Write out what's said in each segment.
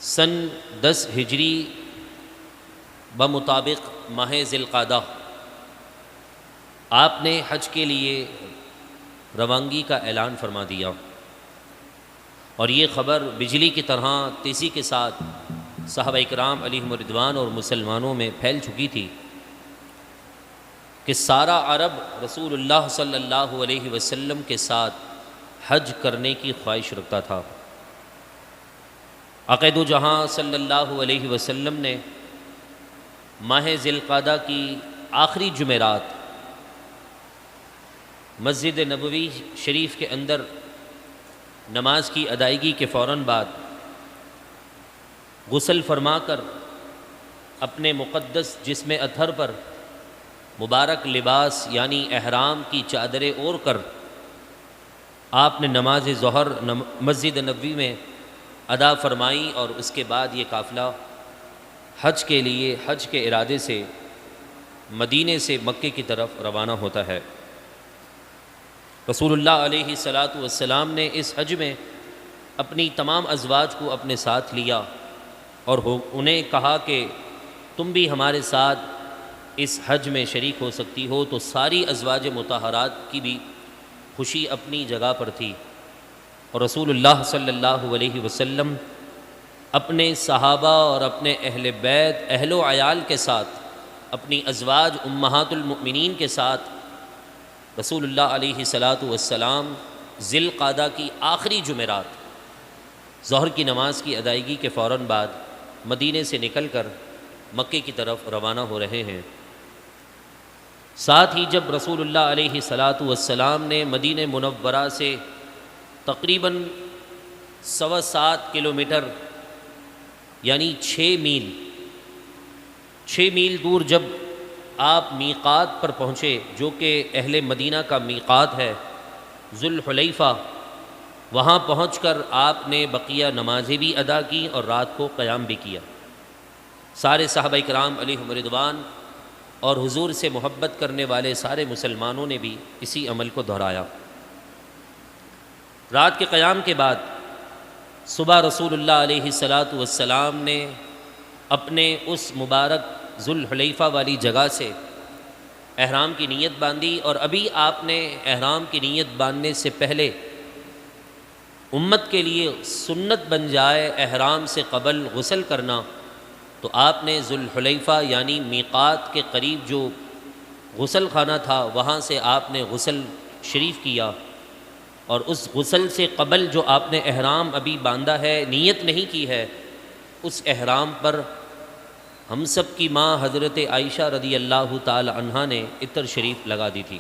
سن 10 ہجری بمطابق ماہ ذی القعدہ آپ نے حج کے لیے روانگی کا اعلان فرما دیا، اور یہ خبر بجلی کی طرح تیزی کے ساتھ صحابہ اکرام علیہم رضوان اور مسلمانوں میں پھیل چکی تھی کہ سارا عرب رسول اللہ صلی اللہ علیہ وسلم کے ساتھ حج کرنے کی خواہش رکھتا تھا۔ عقید و جہاں صلی اللہ علیہ وسلم نے ماہ ذی القعدہ کی آخری جمعرات مسجد نبوی شریف کے اندر نماز کی ادائیگی کے فوراً بعد غسل فرما کر اپنے مقدس جسم اطہر پر مبارک لباس یعنی احرام کی چادریں اوڑھ کر آپ نے نماز ظہر مسجد نبوی میں ادا فرمائی، اور اس کے بعد یہ قافلہ حج کے لیے حج کے ارادے سے مدینے سے مکے کی طرف روانہ ہوتا ہے۔ رسول اللہ علیہ والسلام نے اس حج میں اپنی تمام ازواج کو اپنے ساتھ لیا اور انہیں کہا کہ تم بھی ہمارے ساتھ اس حج میں شریک ہو سکتی ہو، تو ساری ازواج مطہرات کی بھی خوشی اپنی جگہ پر تھی، اور رسول اللہ صلی اللہ علیہ وسلم اپنے صحابہ اور اپنے اہل بیت اہل و عیال کے ساتھ اپنی ازواج امہات المؤمنین کے ساتھ رسول اللہ علیہ والسلام ذی القعدہ کی آخری جمعرات ظہر کی نماز کی ادائیگی کے فوراً بعد مدینے سے نکل کر مکے کی طرف روانہ ہو رہے ہیں۔ ساتھ ہی جب رسول اللہ علیہ والسلام نے مدینہ منورہ سے تقریباً 7.25 کلومیٹر یعنی 6 میل دور جب آپ میقات پر پہنچے، جو کہ اہل مدینہ کا میقات ہے ذوالحلیفہ، وہاں پہنچ کر آپ نے بقیہ نمازیں بھی ادا کی اور رات کو قیام بھی کیا۔ سارے صحابہ اکرام علیہم رضوان اور حضور سے محبت کرنے والے سارے مسلمانوں نے بھی اسی عمل کو دہرایا۔ رات کے قیام کے بعد صبح رسول اللہ علیہ والسلام نے اپنے اس مبارک ذوالحلیفہ والی جگہ سے احرام کی نیت باندھی، اور ابھی آپ نے احرام کی نیت باندھنے سے پہلے امت کے لیے سنت بن جائے احرام سے قبل غسل کرنا، تو آپ نے ذوالحلیفہ یعنی میقات کے قریب جو غسل خانہ تھا وہاں سے آپ نے غسل شریف کیا، اور اس غسل سے قبل جو آپ نے احرام ابھی باندھا ہے، نیت نہیں کی ہے، اس احرام پر ہم سب کی ماں حضرت عائشہ رضی اللہ تعالی عنہا نے عطر شریف لگا دی تھی۔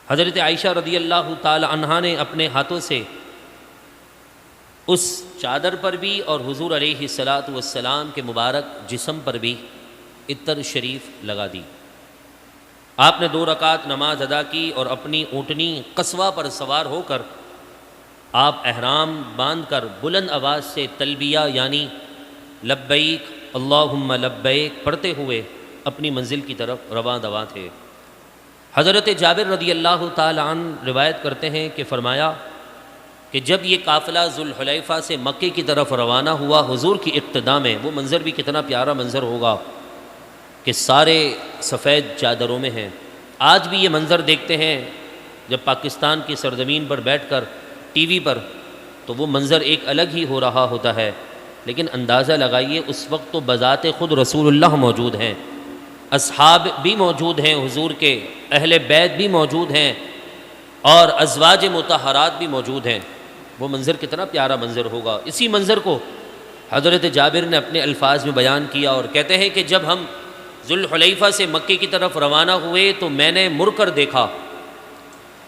حضرت عائشہ رضی اللہ تعالی عنہا نے اپنے ہاتھوں سے اس چادر پر بھی اور حضور علیہ والسلام کے مبارک جسم پر بھی عطر شریف لگا دی۔ آپ نے 2 رکعت نماز ادا کی اور اپنی اونٹنی قصوہ پر سوار ہو کر آپ احرام باندھ کر بلند آواز سے تلبیہ یعنی لبیک اللہم لبیک پڑھتے ہوئے اپنی منزل کی طرف رواں دواں تھے۔ حضرت جابر رضی اللہ تعالی عنہ روایت کرتے ہیں کہ فرمایا کہ جب یہ قافلہ ذوالحلیفہ سے مکے کی طرف روانہ ہوا حضور کی اقتداء میں، وہ منظر بھی کتنا پیارا منظر ہوگا کہ سارے سفید چادروں میں ہیں۔ آج بھی یہ منظر دیکھتے ہیں جب پاکستان کی سرزمین پر بیٹھ کر ٹی وی پر، تو وہ منظر ایک الگ ہی ہو رہا ہوتا ہے، لیکن اندازہ لگائیے اس وقت تو بذات خود رسول اللہ موجود ہیں، اصحاب بھی موجود ہیں، حضور کے اہل بیت بھی موجود ہیں، اور ازواج مطہرات بھی موجود ہیں۔ وہ منظر کتنا پیارا منظر ہوگا۔ اسی منظر کو حضرت جابر نے اپنے الفاظ میں بیان کیا اور کہتے ہیں کہ جب ہم ذوالحلیفہ سے مکے کی طرف روانہ ہوئے تو میں نے مڑ کر دیکھا،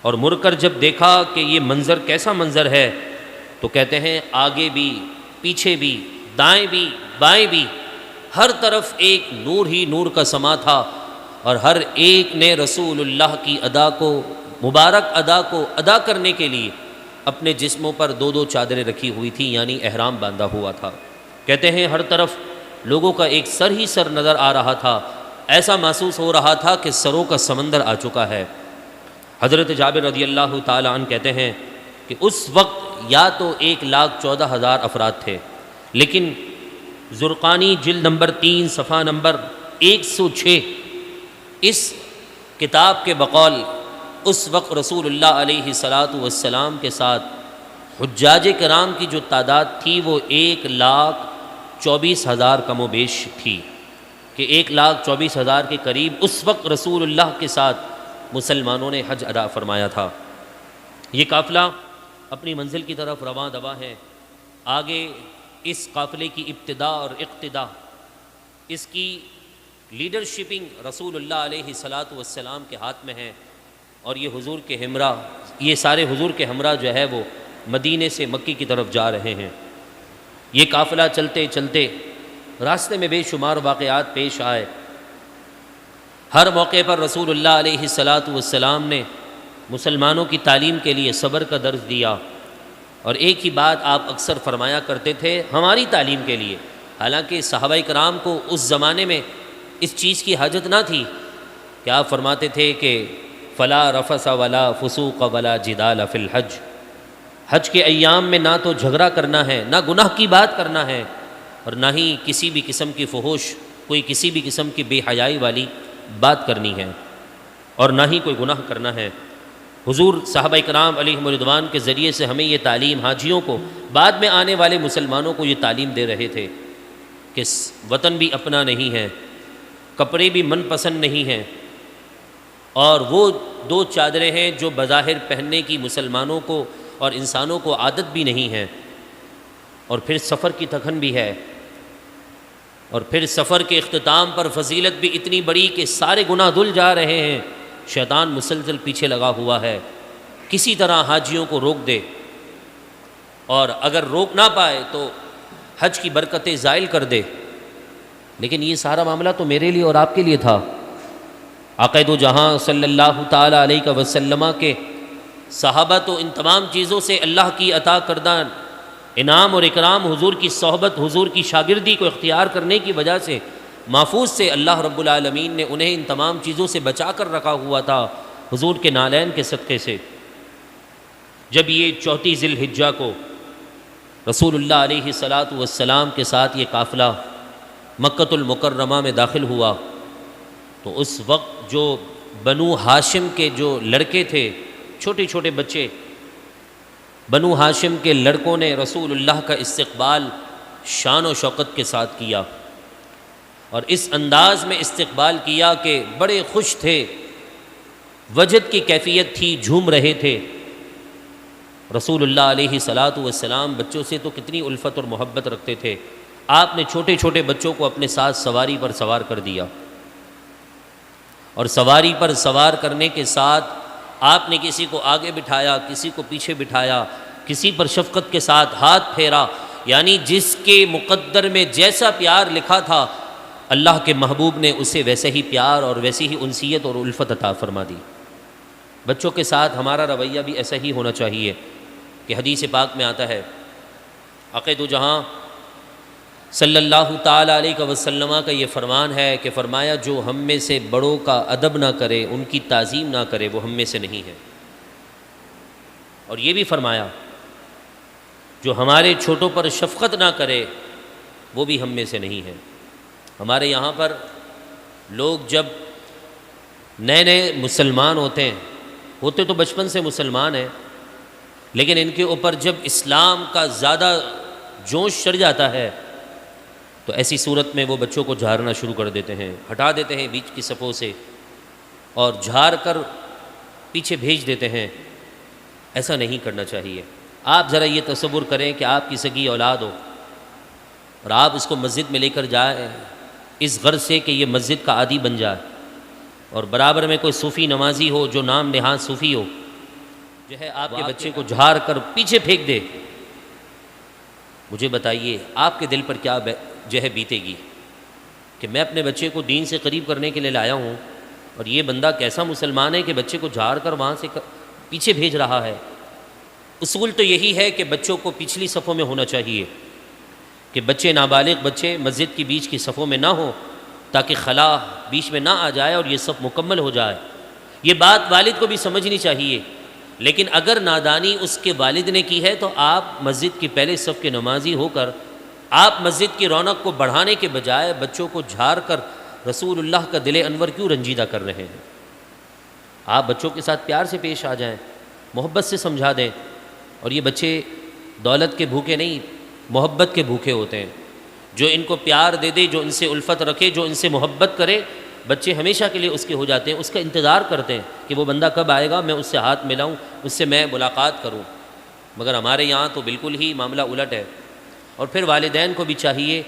اور مڑ کر جب دیکھا کہ یہ منظر کیسا منظر ہے، تو کہتے ہیں آگے بھی پیچھے بھی دائیں بھی بائیں بھی ہر طرف ایک نور ہی نور کا سما تھا، اور ہر ایک نے رسول اللہ کی مبارک ادا کو ادا کرنے کے لیے اپنے جسموں پر 2 چادریں رکھی ہوئی تھیں، یعنی احرام باندھا ہوا تھا۔ کہتے ہیں ہر طرف لوگوں کا ایک سر ہی سر نظر آ رہا تھا، ایسا محسوس ہو رہا تھا کہ سروں کا سمندر آ چکا ہے۔ حضرت جابر رضی اللہ تعالی عنہ کہتے ہیں کہ اس وقت یا تو 1,14,000 افراد تھے، لیکن زرقانی جلد نمبر 3 صفحہ نمبر 106 اس کتاب کے بقول اس وقت رسول اللہ علیہ والسلام کے ساتھ حجاج کرام کی جو تعداد تھی وہ 1,24,000 کم و بیش تھی، کہ 1,24,000 کے قریب اس وقت رسول اللہ کے ساتھ مسلمانوں نے حج ادا فرمایا تھا۔ یہ قافلہ اپنی منزل کی طرف رواں دواں ہے۔ آگے اس قافلے کی ابتدا اور اقتدا، اس کی لیڈرشپنگ رسول اللہ علیہ والسلام کے ہاتھ میں ہے، اور یہ حضور کے ہمراہ، یہ سارے حضور کے ہمراہ جو ہے وہ مدینے سے مکی کی طرف جا رہے ہیں۔ یہ قافلہ چلتے چلتے راستے میں بے شمار واقعات پیش آئے۔ ہر موقع پر رسول اللہ علیہ والسلام نے مسلمانوں کی تعلیم کے لیے صبر کا درس دیا، اور ایک ہی بات آپ اکثر فرمایا کرتے تھے ہماری تعلیم کے لیے، حالانکہ صحابہ کرام کو اس زمانے میں اس چیز کی حاجت نہ تھی، کہ آپ فرماتے تھے کہ فلا رفث ولا فسوق ولا جدال فی الحج، حج کے ایام میں نہ تو جھگڑا کرنا ہے، نہ گناہ کی بات کرنا ہے، اور نہ ہی کسی بھی قسم کی فحش، کوئی کسی بھی قسم کی بے حیائی والی بات کرنی ہے، اور نہ ہی کوئی گناہ کرنا ہے۔ حضور صحابہ کرام علیہم رضوان کے ذریعے سے ہمیں یہ تعلیم، حاجیوں کو، بعد میں آنے والے مسلمانوں کو یہ تعلیم دے رہے تھے کہ وطن بھی اپنا نہیں ہے، کپڑے بھی من پسند نہیں ہیں، اور وہ 2 چادریں ہیں جو بظاہر پہننے کی مسلمانوں کو اور انسانوں کو عادت بھی نہیں ہے، اور پھر سفر کی تھکن بھی ہے، اور پھر سفر کے اختتام پر فضیلت بھی اتنی بڑی کہ سارے گناہ دھل جا رہے ہیں، شیطان مسلسل پیچھے لگا ہوا ہے، کسی طرح حاجیوں کو روک دے، اور اگر روک نہ پائے تو حج کی برکتیں زائل کر دے۔ لیکن یہ سارا معاملہ تو میرے لیے اور آپ کے لیے تھا۔ آقا دو جہاں صلی اللہ تعالیٰ علیہ وسلم کے صحابہ تو ان تمام چیزوں سے اللہ کی عطا کردہ انعام اور اکرام، حضور کی صحبت، حضور کی شاگردی کو اختیار کرنے کی وجہ سے محفوظ سے اللہ رب العالمین نے انہیں ان تمام چیزوں سے بچا کر رکھا ہوا تھا، حضور کے نالین کے صدقے سے۔ جب یہ 34 ذی الحجہ کو رسول اللہ علیہ والسلام کے ساتھ یہ قافلہ مکۃ المکرمہ میں داخل ہوا، تو اس وقت جو بنو ہاشم کے جو لڑکے تھے، چھوٹے چھوٹے بچے، بنو ہاشم کے لڑکوں نے رسول اللہ کا استقبال شان و شوکت کے ساتھ کیا، اور اس انداز میں استقبال کیا کہ بڑے خوش تھے، وجد کی کیفیت تھی، جھوم رہے تھے۔ رسول اللہ علیہ والسلام بچوں سے تو کتنی الفت اور محبت رکھتے تھے، آپ نے چھوٹے چھوٹے بچوں کو اپنے ساتھ سواری پر سوار کر دیا، اور سواری پر سوار کرنے کے ساتھ آپ نے کسی کو آگے بٹھایا، کسی کو پیچھے بٹھایا، کسی پر شفقت کے ساتھ ہاتھ پھیرا، یعنی جس کے مقدر میں جیسا پیار لکھا تھا اللہ کے محبوب نے اسے ویسے ہی پیار اور ویسی ہی انسیت اور الفت عطا فرما دی۔ بچوں کے ساتھ ہمارا رویہ بھی ایسا ہی ہونا چاہیے، کہ حدیث پاک میں آتا ہے، آقا دو جہاں صلی اللہ تعالیٰ علیہ وسلم کا یہ فرمان ہے کہ فرمایا جو ہم میں سے بڑوں کا ادب نہ کرے، ان کی تعظیم نہ کرے، وہ ہم میں سے نہیں ہے۔ اور یہ بھی فرمایا جو ہمارے چھوٹوں پر شفقت نہ کرے وہ بھی ہم میں سے نہیں ہے۔ ہمارے یہاں پر لوگ جب نئے نئے مسلمان ہوتے تو بچپن سے مسلمان ہیں، لیکن ان کے اوپر جب اسلام کا زیادہ جوش چڑھ جاتا ہے تو ایسی صورت میں وہ بچوں کو جھاڑنا شروع کر دیتے ہیں، ہٹا دیتے ہیں بیچ کی صفوں سے، اور جھاڑ کر پیچھے بھیج دیتے ہیں۔ ایسا نہیں کرنا چاہیے۔ آپ ذرا یہ تصور کریں کہ آپ کی سگی اولاد ہو، اور آپ اس کو مسجد میں لے کر جائیں اس غرض سے کہ یہ مسجد کا عادی بن جائے، اور برابر میں کوئی صوفی نمازی ہو جو نام نہاد صوفی ہو، جو ہے آپ کے بچے کو جھاڑ کر پیچھے پھینک دے، مجھے بتائیے آپ کے دل پر کیا جو ہے بیتے گی کہ میں اپنے بچے کو دین سے قریب کرنے کے لیے لایا ہوں، اور یہ بندہ کیسا مسلمان ہے کہ بچے کو جھاڑ کر وہاں سے پیچھے بھیج رہا ہے۔ اصول تو یہی ہے کہ بچوں کو پچھلی صفوں میں ہونا چاہیے، کہ بچے نابالغ بچے مسجد کی بیچ کی صفوں میں نہ ہوں، تاکہ خلا بیچ میں نہ آ جائے اور یہ صف مکمل ہو جائے۔ یہ بات والد کو بھی سمجھنی چاہیے، لیکن اگر نادانی اس کے والد نے کی ہے تو آپ مسجد کی پہلے صف کے نمازی ہو کر آپ مسجد کی رونق کو بڑھانے کے بجائے بچوں کو جھاڑ کر رسول اللہ کا دل انور کیوں رنجیدہ کر رہے ہیں؟ آپ بچوں کے ساتھ پیار سے پیش آ جائیں، محبت سے سمجھا دیں. اور یہ بچے دولت کے بھوکے نہیں، محبت کے بھوکے ہوتے ہیں. جو ان کو پیار دے دے، جو ان سے الفت رکھے، جو ان سے محبت کرے، بچے ہمیشہ کے لیے اس کے ہو جاتے ہیں. اس کا انتظار کرتے ہیں کہ وہ بندہ کب آئے گا، میں اس سے ہاتھ ملاؤں، اس سے میں ملاقات کروں. مگر ہمارے یہاں تو بالکل ہی معاملہ الٹ ہے. اور پھر والدین کو بھی چاہیے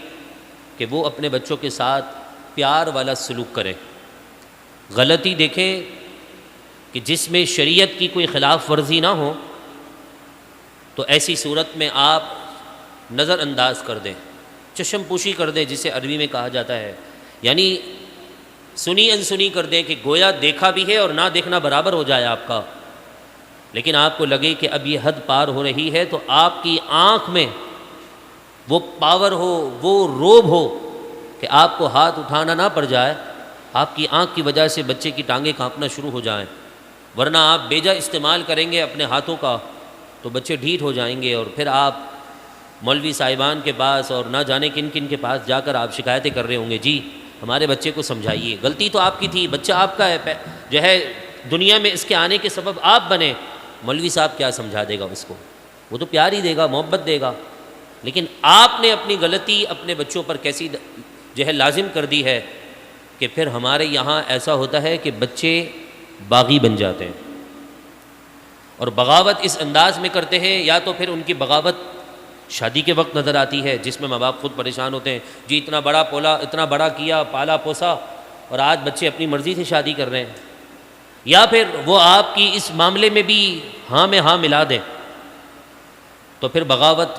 کہ وہ اپنے بچوں کے ساتھ پیار والا سلوک کریں. غلطی دیکھیں کہ جس میں شریعت کی کوئی خلاف ورزی نہ ہو تو ایسی صورت میں آپ نظر انداز کر دیں، چشم پوشی کر دیں، جسے عربی میں کہا جاتا ہے. یعنی سنی انسنی کر دیں کہ گویا دیکھا بھی ہے اور نہ دیکھنا برابر ہو جائے آپ کا. لیکن آپ کو لگے کہ اب یہ حد پار ہو رہی ہے تو آپ کی آنکھ میں وہ پاور ہو، وہ روب ہو کہ آپ کو ہاتھ اٹھانا نہ پڑ جائے. آپ کی آنکھ کی وجہ سے بچے کی ٹانگیں کانپنا شروع ہو جائیں. ورنہ آپ بیجا استعمال کریں گے اپنے ہاتھوں کا تو بچے ڈھیٹ ہو جائیں گے، اور پھر آپ مولوی صاحبان کے پاس اور نہ جانے کن کن کے پاس جا کر آپ شکایتیں کر رہے ہوں گے، جی ہمارے بچے کو سمجھائیے، غلطی تو آپ کی تھی، بچہ آپ کا ہے، جو ہے دنیا میں اس کے آنے کے سبب آپ بنے. مولوی صاحب کیا سمجھا دے گا اس کو؟ وہ تو پیار ہی دے گا، محبت دے گا. لیکن آپ نے اپنی غلطی اپنے بچوں پر کیسی جو ہے لازم کر دی ہے کہ پھر ہمارے یہاں ایسا ہوتا ہے کہ بچے باغی بن جاتے ہیں. اور بغاوت اس انداز میں کرتے ہیں، یا تو پھر ان کی بغاوت شادی کے وقت نظر آتی ہے جس میں ماں باپ خود پریشان ہوتے ہیں، جی اتنا بڑا پولا، اتنا بڑا کیا، پالا پوسا، اور آج بچے اپنی مرضی سے شادی کر رہے ہیں. یا پھر وہ آپ کی اس معاملے میں بھی ہاں میں ہاں ملا دیں تو پھر بغاوت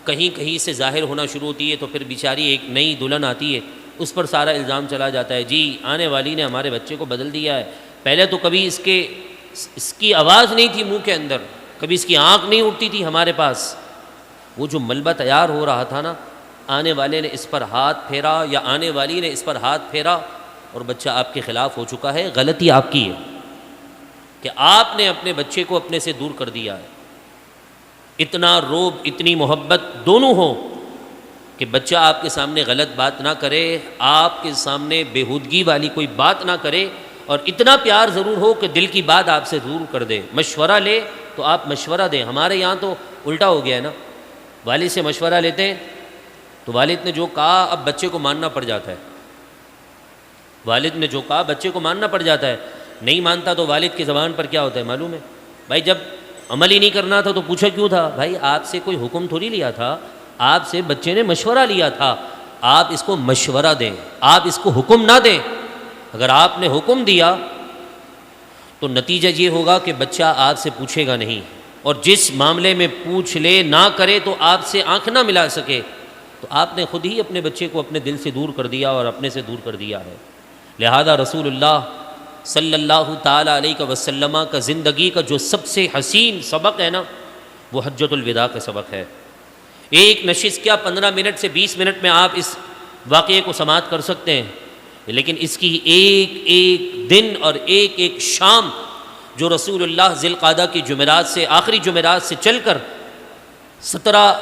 کہیں کہیں سے ظاہر ہونا شروع ہوتی ہے. تو پھر بیچاری ایک نئی دلہن آتی ہے، اس پر سارا الزام چلا جاتا ہے، جی آنے والی نے ہمارے بچے کو بدل دیا ہے، پہلے تو کبھی اس کی آواز نہیں تھی منہ کے اندر، کبھی اس کی آنکھ نہیں اٹھتی تھی ہمارے پاس. وہ جو ملبہ تیار ہو رہا تھا نا، آنے والے نے اس پر ہاتھ پھیرا یا آنے والی نے اس پر ہاتھ پھیرا اور بچہ آپ کے خلاف ہو چکا ہے. غلطی آپ کی ہے کہ آپ نے اپنے بچے کو اپنے سے دور کر دیا ہے. اتنا روب، اتنی محبت دونوں ہو کہ بچہ آپ کے سامنے غلط بات نہ کرے، آپ کے سامنے بےہودگی والی کوئی بات نہ کرے، اور اتنا پیار ضرور ہو کہ دل کی بات آپ سے دور کر دے. مشورہ لے تو آپ مشورہ دیں. ہمارے یہاں تو الٹا ہو گیا ہے نا، والد سے مشورہ لیتے ہیں تو والد نے جو کہا اب بچے کو ماننا پڑ جاتا ہے. والد نے جو کہا بچے کو ماننا پڑ جاتا ہے. نہیں مانتا تو والد کی زبان پر کیا ہوتا ہے معلوم ہے؟ بھائی جب عمل ہی نہیں کرنا تھا تو پوچھا کیوں تھا؟ بھائی آپ سے کوئی حکم تھوڑی لیا تھا، آپ سے بچے نے مشورہ لیا تھا. آپ اس کو مشورہ دیں، آپ اس کو حکم نہ دیں. اگر آپ نے حکم دیا تو نتیجہ یہ ہوگا کہ بچہ آپ سے پوچھے گا نہیں، اور جس معاملے میں پوچھ لے نہ کرے تو آپ سے آنکھ نہ ملا سکے تو آپ نے خود ہی اپنے بچے کو اپنے دل سے دور کر دیا اور اپنے سے دور کر دیا ہے. لہذا رسول اللہ صلی اللہ تعالیٰ علیہ وسلم کا زندگی کا جو سب سے حسین سبق ہے نا، وہ حجۃ الوداع کا سبق ہے. ایک نشست کیا 15 منٹ سے 20 منٹ میں آپ اس واقعے کو سماعت کر سکتے ہیں، لیکن اس کی ایک ایک دن اور ایک ایک شام جو رسول اللہ ذی القعدہ کی جمعرات سے آخری جمعرات سے چل کر 17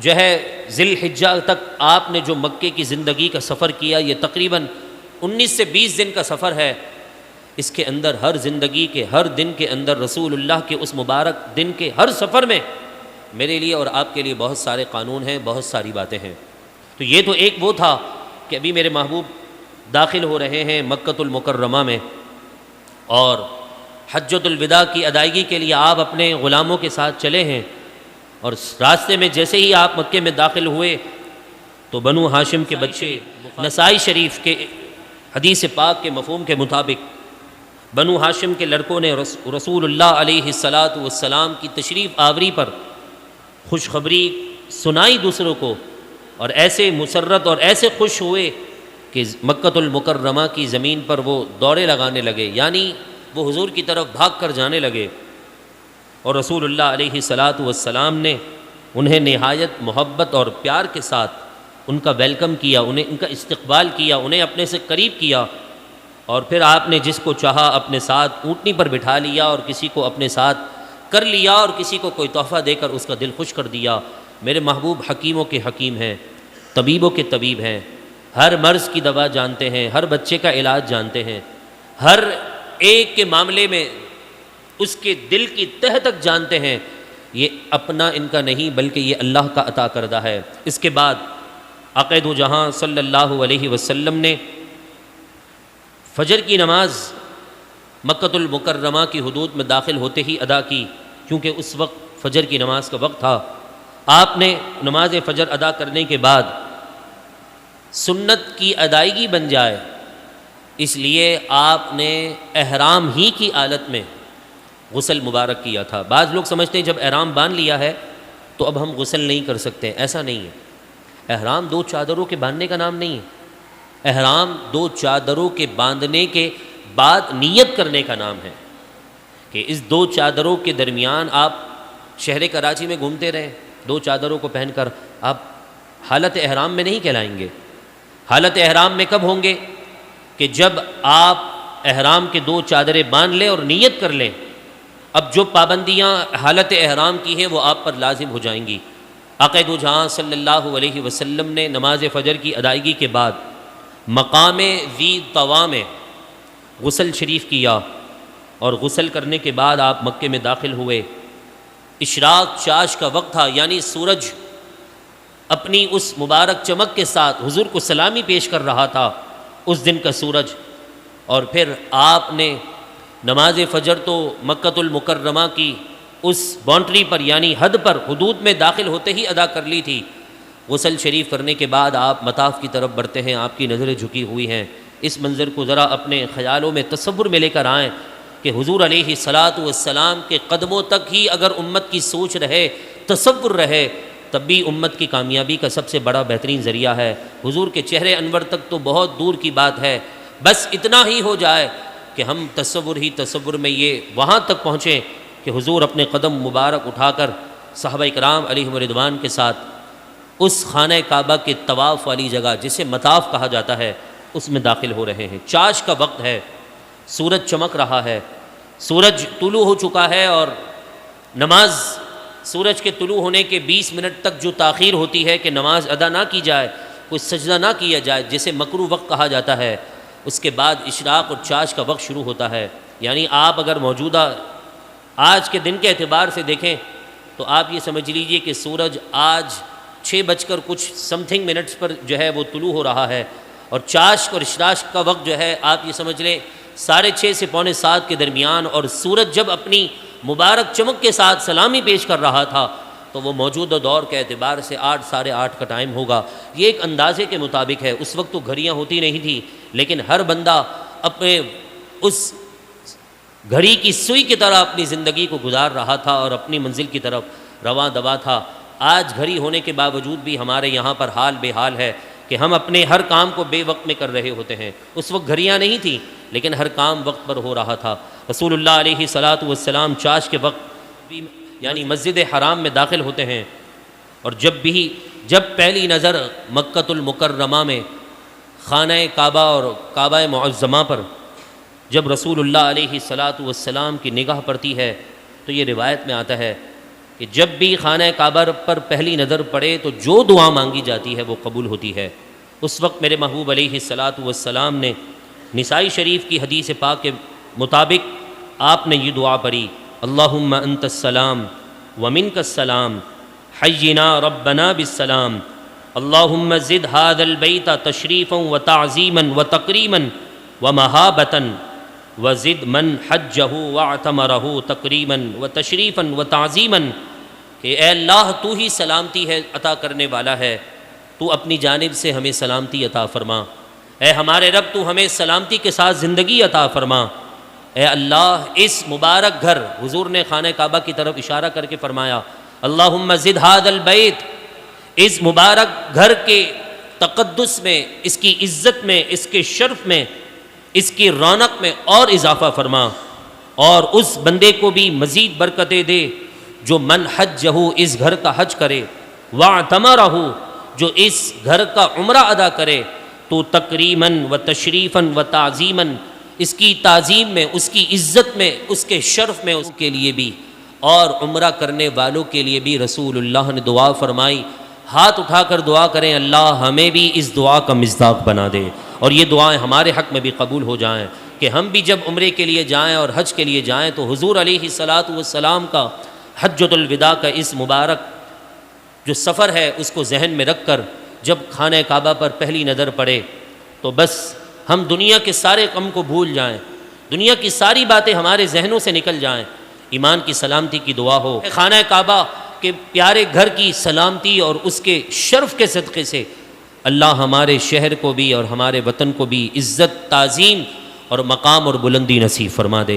جو ہے ذی الحجہ تک آپ نے جو مکے کی زندگی کا سفر کیا، یہ تقریباً 19 سے 20 دن کا سفر ہے. اس کے اندر ہر زندگی کے ہر دن کے اندر رسول اللہ کے اس مبارک دن کے ہر سفر میں میرے لیے اور آپ کے لیے بہت سارے قانون ہیں، بہت ساری باتیں ہیں. تو یہ تو ایک وہ تھا کہ ابھی میرے محبوب داخل ہو رہے ہیں مکۃ المکرمہ میں، اور حجۃ الوداع کی ادائیگی کے لیے آپ اپنے غلاموں کے ساتھ چلے ہیں. اور راستے میں جیسے ہی آپ مکے میں داخل ہوئے تو بنو ہاشم کے بچے، نسائی شریف کے حدیث پاک کے مفہوم کے مطابق بنو ہاشم کے لڑکوں نے رسول اللہ علیہ الصلاۃ والسلام کی تشریف آوری پر خوشخبری سنائی دوسروں کو، اور ایسے مسرت اور ایسے خوش ہوئے کہ مکۃ المکرمہ کی زمین پر وہ دوڑے لگانے لگے، یعنی وہ حضور کی طرف بھاگ کر جانے لگے. اور رسول اللہ علیہ الصلاۃ والسلام نے انہیں نہایت محبت اور پیار کے ساتھ ان کا ویلکم کیا، انہیں ان کا استقبال کیا، انہیں اپنے سے قریب کیا. اور پھر آپ نے جس کو چاہا اپنے ساتھ اونٹنی پر بٹھا لیا، اور کسی کو اپنے ساتھ کر لیا، اور کسی کو کوئی تحفہ دے کر اس کا دل خوش کر دیا. میرے محبوب حکیموں کے حکیم ہیں، طبیبوں کے طبیب ہیں، ہر مرض کی دوا جانتے ہیں، ہر بچے کا علاج جانتے ہیں، ہر ایک کے معاملے میں اس کے دل کی تہ تک جانتے ہیں۔ یہ اپنا ان کا نہیں بلکہ یہ اللہ کا عطا کردہ ہے۔ اس کے بعد آقا دو جہاں صلی اللہ علیہ وسلم نے فجر کی نماز مکۃ المکرمہ کی حدود میں داخل ہوتے ہی ادا کی، کیونکہ اس وقت فجر کی نماز کا وقت تھا۔ آپ نے نماز فجر ادا کرنے کے بعد سنت کی ادائیگی بن جائے اس لیے آپ نے احرام ہی کی حالت میں غسل مبارک کیا تھا۔ بعض لوگ سمجھتے ہیں جب احرام باندھ لیا ہے تو اب ہم غسل نہیں کر سکتے، ایسا نہیں ہے۔ احرام دو چادروں کے باندھنے کا نام نہیں ہے، احرام دو چادروں کے باندھنے کے بعد نیت کرنے کا نام ہے کہ اس دو چادروں کے درمیان آپ شہر کراچی میں گھومتے رہیں دو چادروں کو پہن کر، آپ حالت احرام میں نہیں کہلائیں گے۔ حالت احرام میں کب ہوں گے؟ کہ جب آپ احرام کے دو چادریں باندھ لیں اور نیت کر لیں۔ اب جو پابندیاں حالت احرام کی ہیں وہ آپ پر لازم ہو جائیں گی۔ آقا دو جہاں صلی اللہ علیہ وسلم نے نماز فجر کی ادائیگی کے بعد مقام ذی طوا میں غسل شریف کیا، اور غسل کرنے کے بعد آپ مکے میں داخل ہوئے۔ اشراق چاش کا وقت تھا، یعنی سورج اپنی اس مبارک چمک کے ساتھ حضور کو سلامی پیش کر رہا تھا اس دن کا سورج، اور پھر آپ نے نماز فجر تو مکۃ المکرمہ کی اس باؤنڈری پر یعنی حد پر حدود میں داخل ہوتے ہی ادا کر لی تھی۔ غسل شریف کرنے کے بعد آپ مطاف کی طرف بڑھتے ہیں، آپ کی نظریں جھکی ہوئی ہیں۔ اس منظر کو ذرا اپنے خیالوں میں تصور میں لے کر آئیں کہ حضور علیہ الصلاۃ والسلام کے قدموں تک ہی اگر امت کی سوچ رہے، تصور رہے، تب بھی امت کی کامیابی کا سب سے بڑا بہترین ذریعہ ہے۔ حضور کے چہرے انور تک تو بہت دور کی بات ہے، بس اتنا ہی ہو جائے کہ ہم تصور میں یہ وہاں تک پہنچیں کہ حضور اپنے قدم مبارک اٹھا کر صحابہ کرام علیہم رضوان کے ساتھ اس خانہ کعبہ کے طواف والی جگہ جسے مطاف کہا جاتا ہے اس میں داخل ہو رہے ہیں۔ چاش کا وقت ہے، سورج چمک رہا ہے، سورج طلوع ہو چکا ہے، اور نماز سورج کے طلوع ہونے کے 20 منٹ تک جو تاخیر ہوتی ہے کہ نماز ادا نہ کی جائے، کوئی سجدہ نہ کیا جائے جسے مکروہ وقت کہا جاتا ہے، اس کے بعد اشراق اور چاش کا وقت شروع ہوتا ہے۔ یعنی آپ اگر موجودہ آج کے دن کے اعتبار سے دیکھیں تو آپ یہ سمجھ لیجئے کہ سورج آج 6:کچھ منٹس پر جو ہے وہ طلوع ہو رہا ہے، اور چاش اور اشراق کا وقت جو ہے آپ یہ سمجھ لیں 6:30 سے 6:45 کے درمیان، اور سورج جب اپنی مبارک چمک کے ساتھ سلامی پیش کر رہا تھا تو وہ موجودہ دور کے اعتبار سے 8 ساڑھے 8 کا ٹائم ہوگا۔ یہ ایک اندازے کے مطابق ہے، اس وقت تو گھڑیاں ہوتی نہیں تھیں، لیکن ہر بندہ اپنے اس گھڑی کی سوئی کی طرح اپنی زندگی کو گزار رہا تھا اور اپنی منزل کی طرف رواں دوا تھا۔ آج گھڑی ہونے کے باوجود بھی ہمارے یہاں پر حال بے حال ہے کہ ہم اپنے ہر کام کو بے وقت میں کر رہے ہوتے ہیں۔ اس وقت گھڑیاں نہیں تھیں لیکن ہر کام وقت پر ہو رہا تھا۔ رسول اللہ علیہ الصلاۃ والسلام چاش کے وقت بھی یعنی مسجد حرام میں داخل ہوتے ہیں، اور جب پہلی نظر مکۃ المکرمہ میں خانہ کعبہ اور کعبہ معظمہ پر جب رسول اللہ علیہ الصلاۃ والسلام کی نگاہ پڑتی ہے تو یہ روایت میں آتا ہے کہ جب بھی خانہ کعبہ پر پہلی نظر پڑے تو جو دعا مانگی جاتی ہے وہ قبول ہوتی ہے۔ اس وقت میرے محبوب علیہ الصلاۃ والسلام نے نسائی شریف کی حدیث پاک کے مطابق آپ نے یہ دعا پڑھی، اللہم انت السلام ومنک السلام حینا ربنا بالسلام اللہم زد ھذا البیت تشریفا وتعظیما وتکریما ومہابۃ وزد من حجہ واعتمرہ تکریما وتشریفا وتعظیما، کہ اے اللہ تو ہی سلامتی ہے عطا کرنے والا ہے، تو اپنی جانب سے ہمیں سلامتی عطا فرما۔ اے ہمارے رب تو ہمیں سلامتی کے ساتھ زندگی عطا فرما۔ اے اللہ اس مبارک گھر، حضور نے خانہ کعبہ کی طرف اشارہ کر کے فرمایا اللہم زد ھذا البیت، اس مبارک گھر کے تقدس میں، اس کی عزت میں، اس کے شرف میں، اس کی رونق میں اور اضافہ فرما، اور اس بندے کو بھی مزید برکتیں دے جو من حجہ، اس گھر کا حج کرے، واعتمرہ، جو اس گھر کا عمرہ ادا کرے، تو تکریماً و تشریفاً و تعظیماً، اس کی تعظیم میں، اس کی عزت میں، اس کے شرف میں اس کے لیے بھی اور عمرہ کرنے والوں کے لیے بھی رسول اللہ نے دعا فرمائی، ہاتھ اٹھا کر دعا کریں اللہ ہمیں بھی اس دعا کا مصداق بنا دے، اور یہ دعائیں ہمارے حق میں بھی قبول ہو جائیں کہ ہم بھی جب عمرے کے لیے جائیں اور حج کے لیے جائیں تو حضور علیہ الصلاۃ والسلام کا حجۃ الوداع کا اس مبارک جو سفر ہے اس کو ذہن میں رکھ کر جب خانہ کعبہ پر پہلی نظر پڑے تو بس ہم دنیا کے سارے غم کو بھول جائیں، دنیا کی ساری باتیں ہمارے ذہنوں سے نکل جائیں، ایمان کی سلامتی کی دعا ہو، خانہ کعبہ کے پیارے گھر کی سلامتی اور اس کے شرف کے صدقے سے اللہ ہمارے شہر کو بھی اور ہمارے وطن کو بھی عزت، تعظیم اور مقام اور بلندی نصیب فرما دے۔